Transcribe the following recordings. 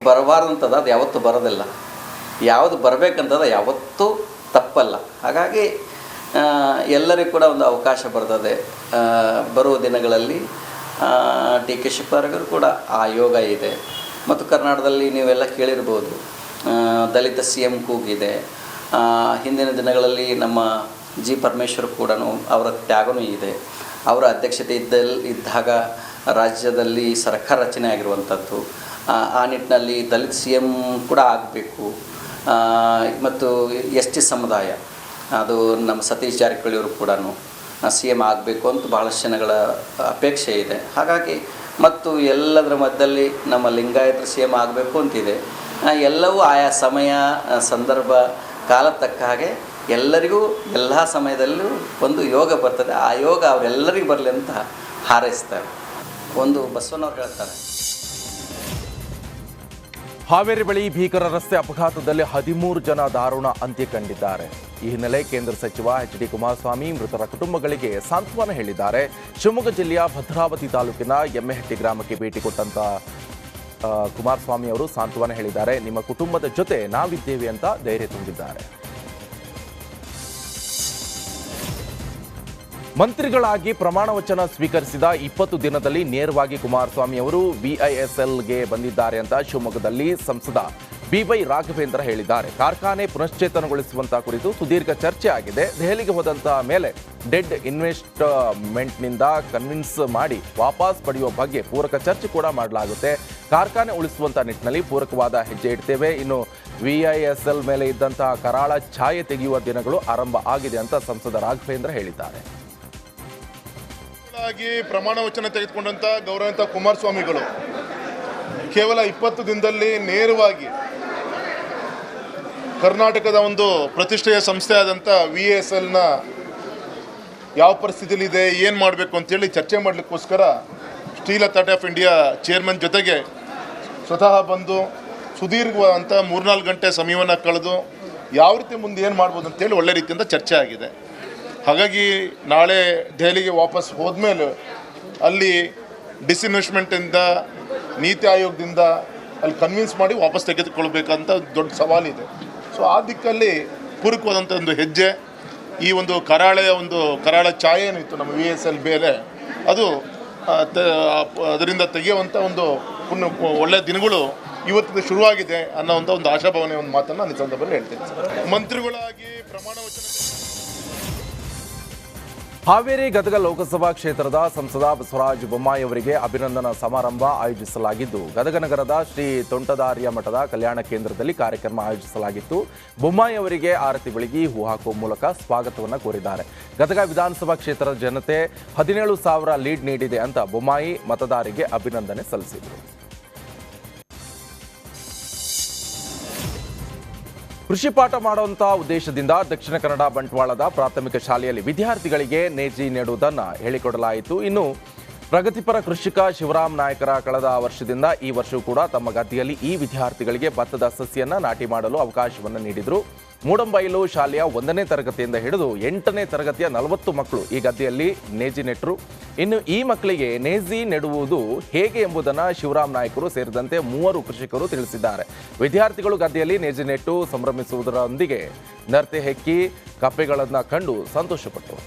ಬರಬಾರ್ದಂಥದ್ದು ಅದು ಯಾವತ್ತೂ ಬರೋದಿಲ್ಲ, ಯಾವುದು ಬರಬೇಕಂತದ ಯಾವತ್ತೂ ತಪ್ಪಲ್ಲ. ಹಾಗಾಗಿ ಎಲ್ಲರಿಗೂ ಕೂಡ ಒಂದು ಅವಕಾಶ ಬರ್ತದೆ. ಬರುವ ದಿನಗಳಲ್ಲಿ ಡಿ ಕೆ ಶಿವಕುಮಾರ್ಗೂ ಕೂಡ ಆ ಯೋಗ ಇದೆ. ಮತ್ತು ಕರ್ನಾಟಕದಲ್ಲಿ ನೀವೆಲ್ಲ ಕೇಳಿರ್ಬೋದು, ದಲಿತ ಸಿ ಎಂ ಕೂಗಿದೆ. ಹಿಂದಿನ ದಿನಗಳಲ್ಲಿ ನಮ್ಮ ಜಿ ಪರಮೇಶ್ವರ್ ಕೂಡ ಅವರ ತ್ಯಾಗನೂ ಇದೆ. ಅವರ ಅಧ್ಯಕ್ಷತೆ ಇದ್ದಾಗ ರಾಜ್ಯದಲ್ಲಿ ಸರ್ಕಾರ ರಚನೆ ಆಗಿರುವಂಥದ್ದು. ಆ ನಿಟ್ಟಿನಲ್ಲಿ ದಲಿತ ಸಿ ಎಂ ಕೂಡ ಆಗಬೇಕು. ಮತ್ತು ಎಸ್ ಟಿ ಸಮುದಾಯ, ಅದು ನಮ್ಮ ಸತೀಶ್ ಜಾರಕಿಹೊಳಿ ಅವರು ಕೂಡ ಸಿ ಎಂ ಆಗಬೇಕು ಅಂತ ಭಾಳಷ್ಟು ಜನಗಳ ಅಪೇಕ್ಷೆ ಇದೆ. ಹಾಗಾಗಿ ಮತ್ತು ಎಲ್ಲದರ ಮಧ್ಯದಲ್ಲಿ ನಮ್ಮ ಲಿಂಗಾಯತರು ಸಿ ಎಂ ಆಗಬೇಕು ಅಂತಿದೆ. ಎಲ್ಲವೂ ಆಯಾ ಸಮಯ ಸಂದರ್ಭ ಕಾಲ ತಕ್ಕ ಹಾಗೆ ಎಲ್ಲರಿಗೂ ಎಲ್ಲ ಸಮಯದಲ್ಲೂ ಒಂದು ಯೋಗ ಬರ್ತದೆ. ಆ ಯೋಗ ಅವರೆಲ್ಲರಿಗೂ ಬರಲಿ ಅಂತ ಹಾರೈಸ್ತಾರೆ. ಒಂದು ಬಸವನವ್ರು ಹೇಳ್ತಾರೆ, ಹಾವೇರಿ ಬಳಿ ಭೀಕರ ರಸ್ತೆ ಅಪಘಾತದಲ್ಲಿ 13 ಜನ ದಾರುಣ ಅಂತ್ಯ ಕಂಡಿದ್ದಾರೆ. ಈ ಹಿನ್ನೆಲೆ ಕೇಂದ್ರ ಸಚಿವ ಎಚ್ ಡಿ ಕುಮಾರಸ್ವಾಮಿ ಮೃತರ ಕುಟುಂಬಗಳಿಗೆ ಸಾಂತ್ವನ ಹೇಳಿದ್ದಾರೆ. ಶಿವಮೊಗ್ಗ ಜಿಲ್ಲೆಯ ಭದ್ರಾವತಿ ತಾಲೂಕಿನ ಎಮ್ಮೆಹಟ್ಟಿ ಗ್ರಾಮಕ್ಕೆ ಭೇಟಿ ಕೊಟ್ಟಂತ ಕುಮಾರಸ್ವಾಮಿ ಅವರು ಸಾಂತ್ವನ ಹೇಳಿದ್ದಾರೆ. ನಿಮ್ಮ ಕುಟುಂಬದ ಜೊತೆ ನಾವಿದ್ದೇವೆ ಅಂತ ಧೈರ್ಯ ತುಂಬಿದ್ದಾರೆ. ಮಂತ್ರಿಗಳಾಗಿ ಪ್ರಮಾಣ ವಚನ ಸ್ವೀಕರಿಸಿದ 20 ದಿನದಲ್ಲಿ ನೇರವಾಗಿ ಕುಮಾರಸ್ವಾಮಿ ಅವರು ವಿಐಎಸ್ಎಲ್ಗೆ ಬಂದಿದ್ದಾರೆ ಅಂತ ಶಿವಮೊಗ್ಗದಲ್ಲಿ ಸಂಸದ ಬಿವೈ ರಾಘವೇಂದ್ರ ಹೇಳಿದ್ದಾರೆ. ಕಾರ್ಖಾನೆ ಪುನಶ್ಚೇತನಗೊಳಿಸುವಂತ ಕುರಿತು ಸುದೀರ್ಘ ಚರ್ಚೆ ಆಗಿದೆ. ದೆಹಲಿಗೆ ಹೋದಂತ ಮೇಲೆ ಡೆಡ್ ಇನ್ವೆಸ್ಟ್ಮೆಂಟ್ನಿಂದ ಕನ್ವಿನ್ಸ್ ಮಾಡಿ ವಾಪಸ್ ಪಡೆಯುವ ಬಗ್ಗೆ ಪೂರಕ ಚರ್ಚೆ ಕೂಡ ಮಾಡಲಾಗುತ್ತೆ. ಕಾರ್ಖಾನೆ ಉಳಿಸುವಂತ ನಿಟ್ಟಿನಲ್ಲಿ ಪೂರಕವಾದ ಹೆಜ್ಜೆ ಇಡ್ತೇವೆ. ಇನ್ನು ವಿಐಎಸ್ಎಲ್ ಮೇಲೆ ಇದ್ದಂತಹ ಕರಾಳ ಛಾಯೆ ತೆಗೆಯುವ ದಿನಗಳು ಆರಂಭ ಆಗಿದೆ ಅಂತ ಸಂಸದ ರಾಘವೇಂದ್ರ ಹೇಳಿದ್ದಾರೆ. ಪ್ರಮಾಣ ವಚನ ತೆಗೆದುಕೊಂಡಂತ ಗೌರವಾನ್ವಿತ ಕುಮಾರಸ್ವಾಮಿಗಳು ಕೇವಲ 20 ದಿನದಲ್ಲಿ ನೇರವಾಗಿ ಕರ್ನಾಟಕದ ಒಂದು ಪ್ರತಿಷ್ಠೆಯ ಸಂಸ್ಥೆ ಆದಂಥ ವಿಎಸ್ಎಲ್ನ ಯಾವ ಪರಿಸ್ಥಿತಿಯಲ್ಲಿದೆ, ಏನು ಮಾಡಬೇಕು ಅಂತೇಳಿ ಚರ್ಚೆ ಮಾಡಲಿಕ್ಕೋಸ್ಕರ steel authority of India chairman ಜೊತೆಗೆ ಸ್ವತಃ ಬಂದು ಸುದೀರ್ಘವಾದಂಥ 3-4 ಗಂಟೆ ಸಮಯವನ್ನು ಕಳೆದು ಯಾವ ರೀತಿ ಮುಂದೆ ಏನು ಮಾಡ್ಬೋದು ಅಂತೇಳಿ ಒಳ್ಳೆ ರೀತಿಯಿಂದ ಚರ್ಚೆ ಆಗಿದೆ. ಹಾಗಾಗಿ ನಾಳೆ ದೆಹಲಿಗೆ ವಾಪಸ್ ಹೋದ್ಮೇಲೆ ಅಲ್ಲಿ ಡಿಸ್ಇನ್ವೆಸ್ಟ್ಮೆಂಟಿಂದ ನೀತಿ ಆಯೋಗದಿಂದ ಅಲ್ಲಿ ಕನ್ವಿನ್ಸ್ ಮಾಡಿ ವಾಪಸ್ ತೆಗೆದುಕೊಳ್ಬೇಕಂತ ದೊಡ್ಡ ಸವಾಲಿದೆ. ಸೊ ಆ ದಿಕ್ಕಲ್ಲಿ ಪೂರಕವಾದಂಥ ಒಂದು ಹೆಜ್ಜೆ, ಈ ಒಂದು ಕರಾಳ ಛಾಯೆ ಏನಿತ್ತು ನಮ್ಮ ವಿಎಸ್ಎಲ್ ಮೇಲೆ, ಅದು ಅದರಿಂದ ತೆಗೆಯುವಂಥ ಒಂದು ಒಳ್ಳೆಯ ದಿನಗಳು ಇವತ್ತಿನ ಶುರುವಾಗಿದೆ ಅನ್ನೋ ಒಂದು ಆಶಾಭಾವನೆ ಒಂದು ಮಾತನ್ನು ನಾನು ಈ ಸಂದರ್ಭದಲ್ಲಿ ಹೇಳ್ತೀನಿ. ಮಂತ್ರಿಗಳಾಗಿ ಪ್ರಮಾಣ ವಚನ ಹಾವೇರಿ ಗದಗ ಲೋಕಸಭಾ ಕ್ಷೇತ್ರದ ಸಂಸದ ಬಸವರಾಜ ಬೊಮ್ಮಾಯಿ ಅವರಿಗೆ ಅಭಿನಂದನಾ ಸಮಾರಂಭ ಆಯೋಜಿಸಲಾಗಿದ್ದು, ಗದಗ ನಗರದ ಶ್ರೀ ತೋಂಟದಾರ್ಯ ಮಠದ ಕಲ್ಯಾಣ ಕೇಂದ್ರದಲ್ಲಿ ಕಾರ್ಯಕ್ರಮ ಆಯೋಜಿಸಲಾಗಿತ್ತು. ಬೊಮ್ಮಾಯಿ ಅವರಿಗೆ ಆರತಿ ಬೆಳಗಿ ಹೂ ಹಾಕುವ ಮೂಲಕ ಸ್ವಾಗತವನ್ನು ಕೋರಿದ್ದಾರೆ. ಗದಗ ವಿಧಾನಸಭಾ ಕ್ಷೇತ್ರದ ಜನತೆ 17,000 ಲೀಡ್ ನೀಡಿದೆ ಅಂತ ಬೊಮ್ಮಾಯಿ ಮತದಾರರಿಗೆ ಅಭಿನಂದನೆ ಸಲ್ಲಿಸಿದರು. ಕೃಷಿ ಪಾಠ ಮಾಡುವಂಥ ಉದ್ದೇಶದಿಂದ ದಕ್ಷಿಣ ಕನ್ನಡ ಬಂಟ್ವಾಳದ ಪ್ರಾಥಮಿಕ ಶಾಲೆಯಲ್ಲಿ ವಿದ್ಯಾರ್ಥಿಗಳಿಗೆ ನೇಜಿ ನೀಡುವುದನ್ನು ಹೇಳಿಕೊಡಲಾಯಿತು. ಇನ್ನು ಪ್ರಗತಿಪರ ಕೃಷಿಕ ಶಿವರಾಮ್ ನಾಯಕರ ಕಳೆದ ವರ್ಷದಿಂದ ಈ ವರ್ಷವೂ ಕೂಡ ತಮ್ಮ ಗದ್ದೆಯಲ್ಲಿ ಈ ವಿದ್ಯಾರ್ಥಿಗಳಿಗೆ ಭತ್ತದ ಸಸಿಯನ್ನು ನಾಟಿ ಮಾಡಲು ಅವಕಾಶವನ್ನು ನೀಡಿದರು. ಮೂಡಂಬೈಲು ಶಾಲೆಯ 1ನೇ ತರಗತಿಯಿಂದ ಹಿಡಿದು 8ನೇ ತರಗತಿಯ 40 ಮಕ್ಕಳು ಈ ಗದ್ದೆಯಲ್ಲಿ ನೇಜಿ ನೆಟ್ಟರು. ಇನ್ನು ಈ ಮಕ್ಕಳಿಗೆ ನೇಜಿ ನೆಡುವುದು ಹೇಗೆ ಎಂಬುದನ್ನು ಶಿವರಾಮ್ ನಾಯಕರು ಸೇರಿದಂತೆ 3 ಕೃಷಿಕರು ತಿಳಿಸಿದ್ದಾರೆ. ವಿದ್ಯಾರ್ಥಿಗಳು ಗದ್ದೆಯಲ್ಲಿ ನೇಜಿ ನೆಟ್ಟು ಸಂಭ್ರಮಿಸುವುದರೊಂದಿಗೆ ನರ್ತೆ ಹೆಕ್ಕಿ ಕಪ್ಪೆಗಳನ್ನು ಕಂಡು ಸಂತೋಷಪಟ್ಟರು.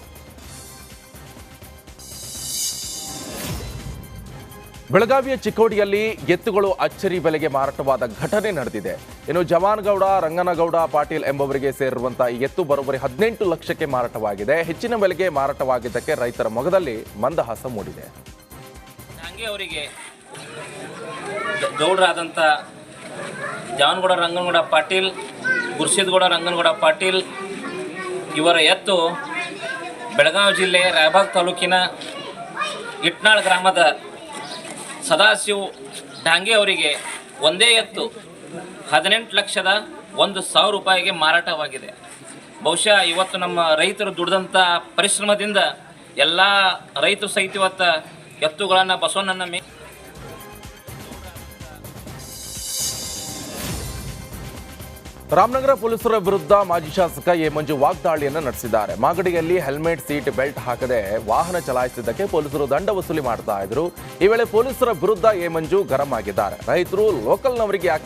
ಬೆಳಗಾವಿಯ ಚಿಕ್ಕೋಡಿಯಲ್ಲಿ ಎತ್ತುಗಳು ಅಚ್ಚರಿ ಬೆಲೆಗೆ ಮಾರಾಟವಾದ ಘಟನೆ ನಡೆದಿದೆ. ಇನ್ನು ಜವಾನ್ಗೌಡ ರಂಗನಗೌಡ ಪಾಟೀಲ್ ಎಂಬವರಿಗೆ ಸೇರಿರುವಂತಹ ಈ ಎತ್ತು ಬರೋಬ್ಬರಿ 18 ಲಕ್ಷಕ್ಕೆ ಮಾರಾಟವಾಗಿದೆ. ಹೆಚ್ಚಿನ ಬೆಲೆಗೆ ಮಾರಾಟವಾಗಿದ್ದಕ್ಕೆ ರೈತರ ಮೊಗದಲ್ಲಿ ಮಂದಹಾಸ ಮೂಡಿದೆ. ಅವರಿಗೆ ಗೌಡರಾದಂಥ ಜವಾನ್ಗೌಡ ರಂಗನಗೌಡ ಪಾಟೀಲ್, ಗುರ್ಸಿದ್ಗೌಡ ರಂಗನಗೌಡ ಪಾಟೀಲ್ ಇವರ ಎತ್ತು ಬೆಳಗಾವಿ ಜಿಲ್ಲೆ ರಾಯಬಾಗ್ ತಾಲೂಕಿನ ಇಟ್ನಾಳ್ ಗ್ರಾಮದ ಸದಾಶಿವ್ ಡಾಂಗೆ ಅವರಿಗೆ ಒಂದೇ ಎತ್ತು 18,01,000 ರೂಪಾಯಿಗೆ ಮಾರಾಟವಾಗಿದೆ. ಬಹುಶಃ ಇವತ್ತು ನಮ್ಮ ರೈತರು ದುಡಿದಂಥ ಪರಿಶ್ರಮದಿಂದ ಎಲ್ಲ ರೈತರು ಸಹಿತ ಇವತ್ತು ಎತ್ತುಗಳನ್ನು ಬಸವಣ್ಣನ ರಾಮನಗರ ಪೊಲೀಸರ ವಿರುದ್ಧ ಮಾಜಿ ಶಾಸಕ ಎ ಮಂಜು ವಾಗ್ದಾಳಿಯನ್ನು ನಡೆಸಿದ್ದಾರೆ. ಮಾಗಡಿಯಲ್ಲಿ ಹೆಲ್ಮೆಟ್ ಸೀಟ್ ಬೆಲ್ಟ್ ಹಾಕದೆ ವಾಹನ ಚಲಾಯಿಸಿದ್ದಕ್ಕೆ ಪೊಲೀಸರು ದಂಡ ವಸೂಲಿ ಮಾಡ್ತಾ ಇದ್ರು. ಈ ವೇಳೆ ಪೊಲೀಸರ ವಿರುದ್ಧ ಎ ಮಂಜು ಗರಂ ಆಗಿದ್ದಾರೆ. ರೈತರು ಲೋಕಲ್ನವರಿಗೆ ಯಾಕೆ